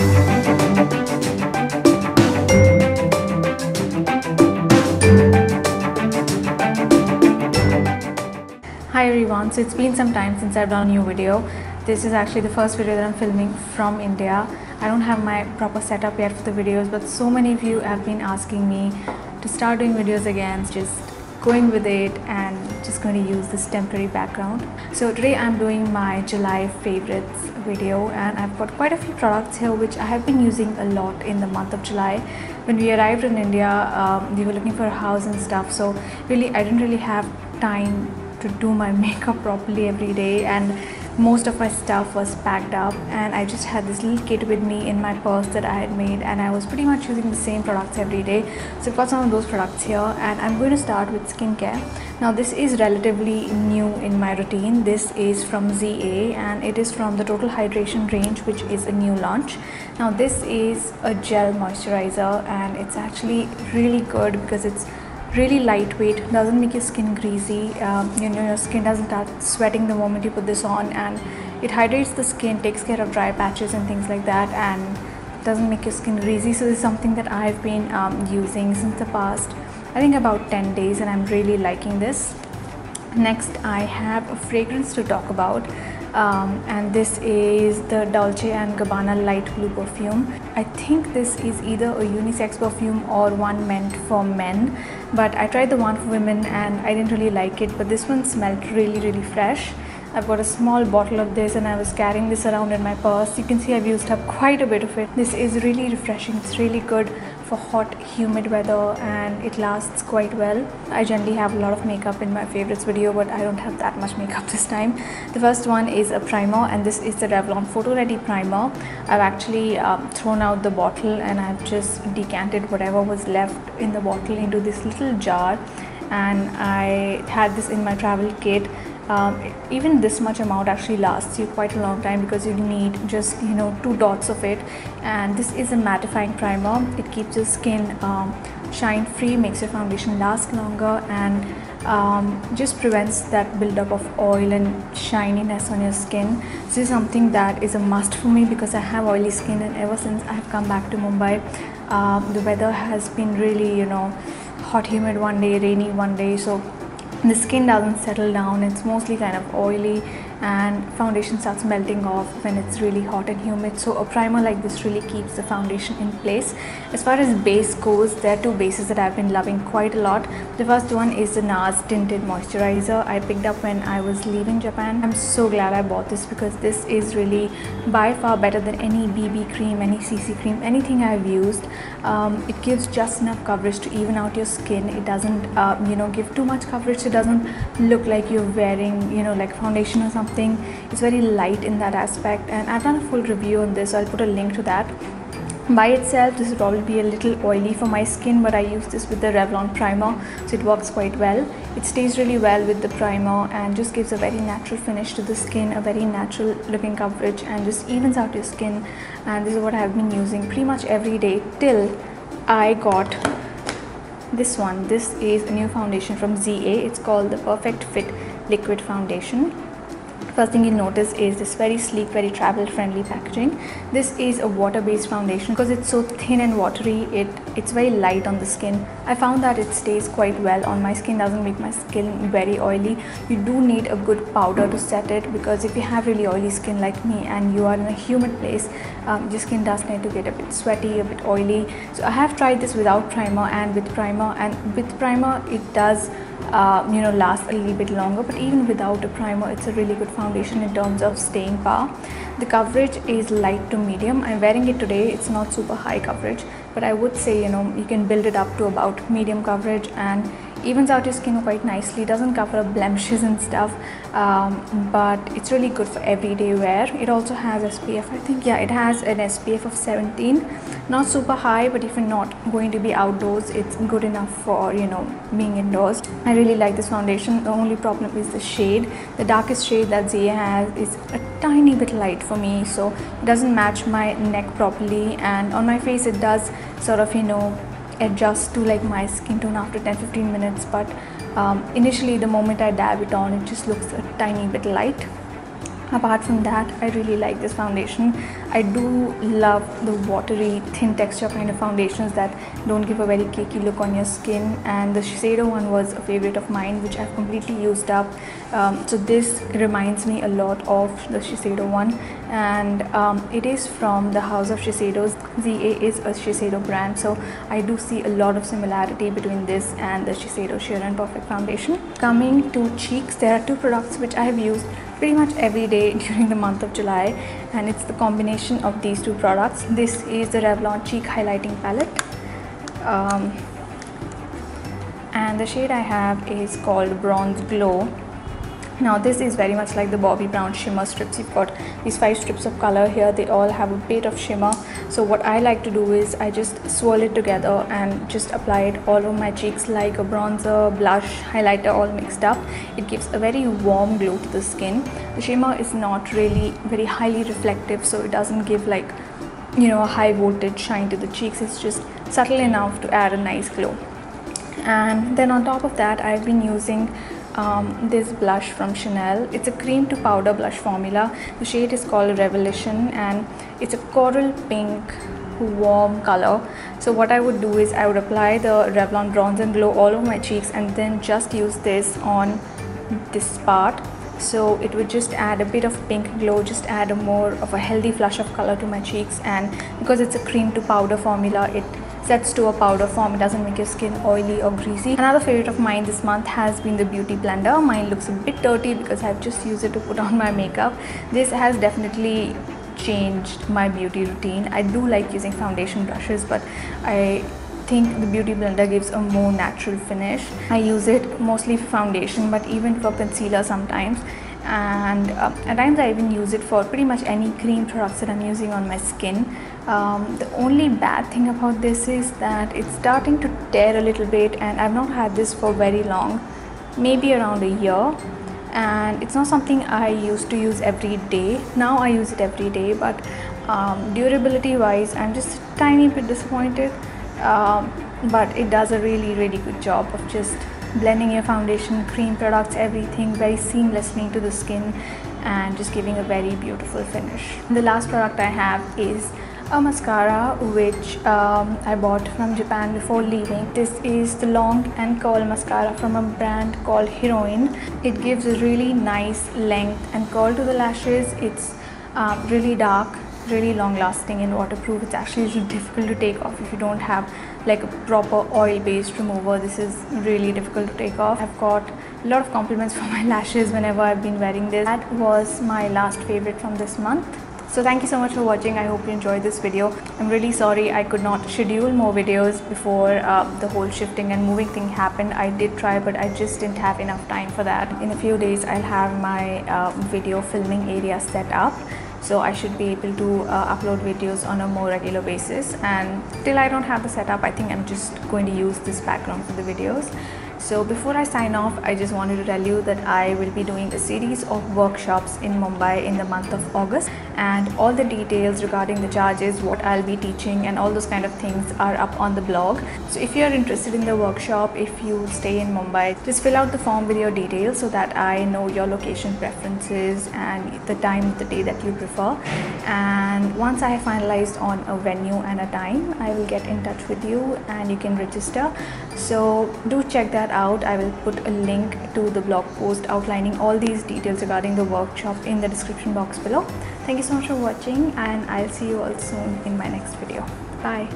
Hi everyone, so it's been some time since I've done a new video. This is actually the first video that I'm filming from India. I don't have my proper setup yet for the videos, but so many of you have been asking me to start doing videos again, just going with it and just going to use this temporary background. So today I'm doing my July favorites video, and I've got quite a few products here which I have been using a lot in the month of July. When we arrived in India, we were looking for a house and stuff, so really I didn't really have time to do my makeup properly every day, and most of my stuff was packed up, and I just had this little kit with me in my purse that I had made, and I was pretty much using the same products every day. So I've got some of those products here, and I'm going to start with skincare. Now this is relatively new in my routine. This is from ZA, and it is from the Total Hydration range, which is a new launch. Now this is a gel moisturizer, and it's actually really good because it's really lightweight, doesn't make your skin greasy. Your skin doesn't start sweating the moment you put this on, and it hydrates the skin, takes care of dry patches and things like that, and doesn't make your skin greasy. So this is something that I've been using since the past, I think about 10 days, and I'm really liking this. Next I have a fragrance to talk about, and this is the Dolce & Gabbana light blue perfume. I think this is either a unisex perfume or one meant for men, but I tried the one for women and I didn't really like it, but this one smelled really fresh. I've got a small bottle of this, and I was carrying this around in my purse. You can see I've used up quite a bit of it. This is really refreshing. It's really good for hot, humid weather, and it lasts quite well. I generally have a lot of makeup in my favorites video, but I don't have that much makeup this time. The first one is a primer, and this is the Revlon Photoready primer. I've actually thrown out the bottle, and I've just decanted whatever was left in the bottle into this little jar, and I had this in my travel kit. Even this much amount actually lasts you quite a long time because you need just 2 dots of it, and this is a mattifying primer. It keeps your skin shine free, makes your foundation last longer, and just prevents that buildup of oil and shininess on your skin. This is something that is a must for me because I have oily skin, and ever since I have come back to Mumbai, the weather has been really hot, humid one day, rainy one day, so the skin doesn't settle down. It's mostly kind of oily, and foundation starts melting off when it's really hot and humid. So a primer like this really keeps the foundation in place. As far as base goes, there are 2 bases that I've been loving quite a lot. The first one is the NARS Tinted Moisturizer. I picked up when I was leaving Japan. I'm so glad I bought this because this is really by far better than any BB cream, any CC cream, anything I've used. It gives just enough coverage to even out your skin. It doesn't give too much coverage, so it doesn't look like you're wearing like foundation or something. It's very light in that aspect, and I've done a full review on this, so I'll put a link to that. By itself, this will probably be a little oily for my skin, but I use this with the Revlon primer, so it works quite well. It stays really well with the primer and just gives a very natural finish to the skin, a very natural looking coverage, and just evens out your skin. And this is what I've been using pretty much every day till I got this one. This is a new foundation from ZA. It's called the Perfect Fit Liquid Foundation. First thing you'll notice is this very sleek, very travel friendly packaging. This is a water based foundation. Because it's so thin and watery, it's very light on the skin. I found that it stays quite well on my skin, doesn't make my skin very oily. You do need a good powder to set it, because if you have really oily skin like me and you are in a humid place, your skin does tend to get a bit sweaty, a bit oily. So I have tried this without primer and with primer, and with primer it does last a little bit longer, but even without a primer, it's a really good foundation in terms of staying power. The coverage is light to medium. I'm wearing it today. It's not super high coverage, but I would say you can build it up to about medium coverage, and evens out your skin quite nicely. It doesn't cover up blemishes and stuff, but it's really good for everyday wear. It also has SPF, I think, yeah, it has an SPF of 17. Not super high, but if you're not going to be outdoors, it's good enough for being indoors. I really like this foundation. The only problem is the shade. The darkest shade that Zia has is a tiny bit light for me, so it doesn't match my neck properly, and on my face it does sort of adjust to like my skin tone after 10-15 minutes, but initially the moment I dab it on, it just looks a tiny bit light. Apart from that, I really like this foundation. I do love the watery, thin texture kind of foundations that don't give a very cakey look on your skin, and the Shiseido one was a favorite of mine, which I've completely used up. So this reminds me a lot of the Shiseido one, and it is from the house of Shiseido's. ZA is a Shiseido brand, so I do see a lot of similarity between this and the Shiseido Sheer and Perfect foundation. Coming to cheeks, there are two products which I have used pretty much every day during the month of July, and it's the combination of these two products. This is the Revlon Cheek Highlighting Palette, and the shade I have is called Bronze Glow. Now this is very much like the Bobbi Brown shimmer strips. You've got these 5 strips of color here. They all have a bit of shimmer. So what I like to do is I just swirl it together and just apply it all over my cheeks like a bronzer, blush, highlighter all mixed up. It gives a very warm glow to the skin. The shimmer is not really very highly reflective, so it doesn't give like, you know, a high voltage shine to the cheeks. It's just subtle enough to add a nice glow. And then on top of that, I've been using this blush from Chanel. It's a cream to powder blush formula. The shade is called Revelation, and it's a coral pink warm color. So what I would do is I would apply the Revlon Bronze and Glow all over my cheeks, and then just use this on this part. So it would just add a bit of pink glow, just add a more of a healthy flush of color to my cheeks. And because it's a cream to powder formula, it sets to a powder form. It doesn't make your skin oily or greasy. Another favorite of mine this month has been the BeautyBlender. Mine looks a bit dirty because I've just used it to put on my makeup. This has definitely changed my beauty routine. I do like using foundation brushes, but I think the BeautyBlender gives a more natural finish. I use it mostly for foundation, but even for concealer sometimes. And at times I even use it for pretty much any cream products that I'm using on my skin. The only bad thing about this is that it's starting to tear a little bit, and I've not had this for very long, maybe around a year, and it's not something I used to use every day. Now I use it every day, but durability wise I'm just a tiny bit disappointed, but it does a really good job of just blending your foundation, cream products, everything very seamlessly into the skin and just giving a very beautiful finish. The last product I have is a mascara which I bought from Japan before leaving. This is the Long and Curl mascara from a brand called Heroine. It gives a really nice length and curl to the lashes. It's really dark, really long lasting and waterproof. It's actually really difficult to take off if you don't have like a proper oil based remover. This is really difficult to take off. I've got a lot of compliments for my lashes whenever I've been wearing this. That was my last favorite from this month. So thank you so much for watching. I hope you enjoyed this video. I'm really sorry I could not schedule more videos before the whole shifting and moving thing happened. I did try, but I just didn't have enough time for that. In a few days I'll have my video filming area set up, so I should be able to upload videos on a more regular basis. And till I don't have the setup, I think I'm just going to use this background for the videos. So before I sign off, I just wanted to tell you that I will be doing a series of workshops in Mumbai in the month of August, and all the details regarding the charges, what I'll be teaching and all those kind of things are up on the blog. So if you're interested in the workshop, if you stay in Mumbai, just fill out the form with your details so that I know your location preferences and the time of the day that you prefer. And once I have finalized on a venue and a time, I will get in touch with you and you can register. So do check that out. I will put a link to the blog post outlining all these details regarding the workshop in the description box below. Thank you so much for watching, and I'll see you all soon in my next video. Bye.